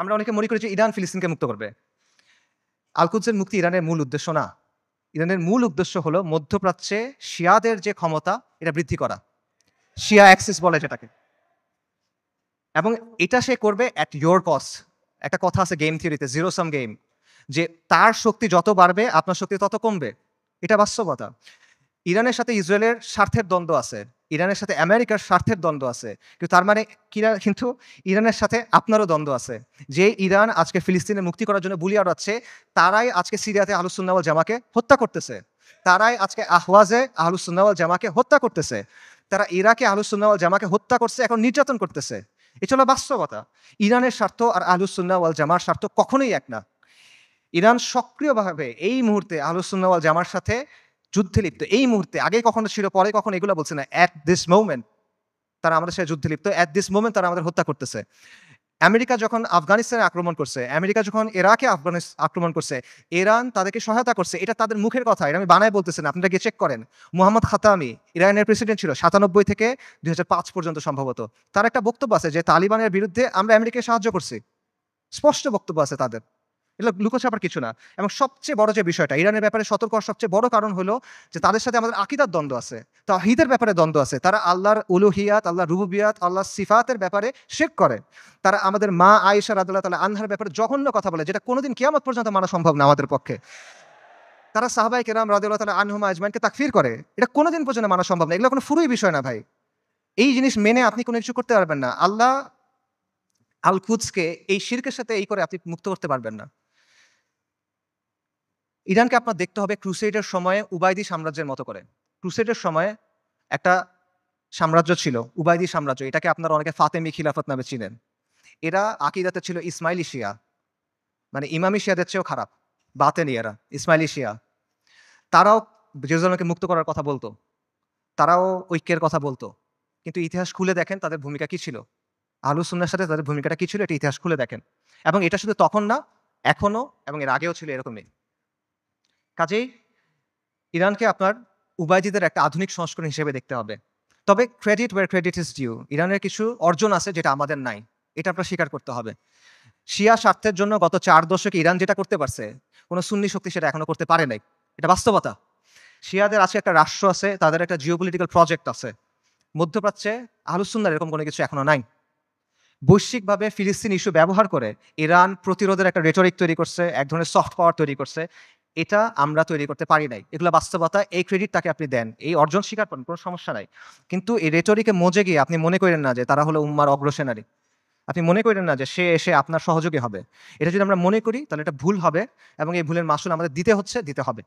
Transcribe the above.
আমরা অনেকে মনে করি যে ইরান ফিলিস্তিনকে মুক্ত করবে। আল কুদসের মুক্তি ইরানের মূল উদ্দেশ্য না। ইরানের মূল উদ্দেশ্য হলো মধ্যপ্রাচ্যে শিয়াদের যে ক্ষমতা এটা বৃদ্ধি করা। শিয়া অ্যাক্সিস বলে যেটাকে। এবং এটা সে করবে অ্যাট ইয়োর কস্ট। একটা কথা আছে গেম থিওরিতে, জিরো সাম গেম, যে তার শক্তি যত বাড়বে আপনার শক্তি তত কমবে। এটা বাস্তবতা। ইরানের সাথে ইসরায়েলের স্বার্থের দ্বন্দ্ব আছে, ইরানের সাথে আমেরিকার স্বার্থের দ্বন্দ্ব আছে, কিন্তু তার মানে কিন্তু ইরানের সাথে আপনারও দ্বন্দ্ব আছে। যে ইরান আজকে ফিলিস্তিনের মুক্তি করার জন্য বুলি আওড়াচ্ছে, তারাই আজকে সিরিয়াতে আহলুস সুন্নাহ ওয়াল জামাকে হত্যা করতেছে। তারাই আজকে আহওয়াজে আহলুস সুন্নাহ ওয়াল জামাকে হত্যা করতেছে। তারা ইরাকে আহলুস সুন্নাহ ওয়াল জামাকে হত্যা করছে, এখন নির্যাতন করতেছে। এটা হলো বাস্তবতা। ইরানের স্বার্থ আর আহলুস সুন্নাহ ওয়াল জামার স্বার্থ কখনোই এক না। ইরান সক্রিয়ভাবে এই মুহূর্তে আহলুস সুন্নাহ ওয়াল জামার সাথে যুদ্ধে লিপ্ত। এই মুহূর্তে, আগে কখনো ছিল, পরে কখনো এগুলো বলছে না। অ্যাট দিস মোমেন্ট তারা আমাদের সাথে যুদ্ধে লিপ্ত। অ্যাট দিস মোমেন্ট তারা আমাদের হত্যা করতেছে। আমেরিকা যখন আফগানিস্তানে আক্রমণ করছে, আমেরিকা যখন ইরাকে আক্রমণ করছে, ইরান তাদেরকে সহায়তা করছে। এটা তাদের মুখের কথা, এটা আমি বানায় বলতেছি না, আপনারা গিয়ে চেক করেন। মোহাম্মদ খাতামি ইরানের প্রেসিডেন্ট ছিল 97 থেকে 2005 পর্যন্ত সম্ভবত। তার একটা বক্তব্য আছে যে তালিবানের বিরুদ্ধে আমরা আমেরিকাকে সাহায্য করছি। স্পষ্ট বক্তব্য আছে তাদের। এগুলো লুকোছাপার কিছু না। এবং সবচেয়ে বড় যে বিষয়টা, ইরানের ব্যাপারে সতর্ক হওয়ার সবচেয়ে বড় কারণ হলো যে তাদের সাথে আমাদের আকীদার দ্বন্দ্ব আছে, তাওহীদের ব্যাপারে দ্বন্দ্ব আছে। তারা আল্লাহর উলুহিয়াত, আল্লাহর রুবুবিয়াত, আল্লাহর সিফাতের ব্যাপারে শিরক করে। তারা আমাদের মা আয়েশা রাদিয়াল্লাহু তাআলা আনহার ব্যাপারে জঘন্য কথা বলে, যেটা কোনোদিন কিয়ামত পর্যন্ত মানা সম্ভব না আমাদের পক্ষে। তারা সাহাবায়ে কেরাম রাদিয়াল্লাহু তাআলা আনহুম আজমাইনকে তাকফির করে। এটা কোনোদিন পর্যন্ত মানা সম্ভব না। এগুলো কোনো ফুরুই বিষয় না ভাই। এই জিনিস মেনে আপনি কোনো কিছু করতে পারবেন না। আল্লাহ আল কুদসকে এই শিরকের সাথে এই করে আপনি মুক্ত করতে পারবেন না। ইরানকে আপনার দেখতে হবে ক্রুসেডের সময়ে উবাইদি সাম্রাজ্যের মতো করে। ক্রুসেডের সময়ে একটা সাম্রাজ্য ছিল, উবাইদি সাম্রাজ্য। এটাকে আপনারা অনেকে ফাতেমি খিলাফত নামে চিনেন। এরা আকীদাতে ছিল ইসমাইলি শিয়া, মানে ইমামি শিয়াদের চেয়েও খারাপ। বাতেনিয়ারা, ইসমাইলি শিয়া। তারাও জেরুজালেমকে মুক্ত করার কথা বলতো, তারাও ঐক্যের কথা বলতো। কিন্তু ইতিহাস খুলে দেখেন তাদের ভূমিকা কি ছিল। আহলুস সুন্নাহর সাথে তাদের ভূমিকাটা কি ছিল, এটা ইতিহাস খুলে দেখেন। এবং এটা শুধু তখন না, এখনো এবং এর আগেও ছিল এরকমই। কাজেই ইরানকে আপনার উবাইদিদের একটা আধুনিক সংস্করণ হিসেবে দেখতে হবে। তবে credit where credit is due. ইরানের কিছু অর্জন আছে যেটা আমাদের নাই। এটা আপনার স্বীকার করতে হবে। শিয়া স্বার্থের জন্য গত 4 দশকে ইরান যেটা করতে পারছে, কোনো সুন্নি শক্তি সেটা এখনো করতে পারে নাই। এটা বাস্তবতা। শিয়াদের আজকে একটা রাষ্ট্র আছে, তাদের একটা জিওপলিটিক্যাল প্রজেক্ট আছে। মধ্যপ্রাচ্যে আহলুস সুন্নাহর এরকম কোনো কিছু এখনো নাই। বৈশ্বিকভাবে ফিলিস্তিন ইস্যু ব্যবহার করে ইরান প্রতিরোধের একটা রেটরিক তৈরি করছে, এক ধরনের সফট পাওয়ার তৈরি করছে। এটা আমরা তৈরি করতে পারি নাই। এগুলো বাস্তবতা। এই ক্রেডিট তাকে আপনি দেন, এই অর্জন স্বীকার করেন, কোনো সমস্যা নাই। কিন্তু এই রেটরিকে মজে গিয়ে আপনি মনে করেন না যে তারা হলো উম্মার অগ্রসেনারী। আপনি মনে করেন না যে সে এসে আপনার সহযোগী হবে। এটা যদি আমরা মনে করি তাহলে এটা ভুল হবে, এবং এই ভুলের মাসুল আমাদের দিতে হবে।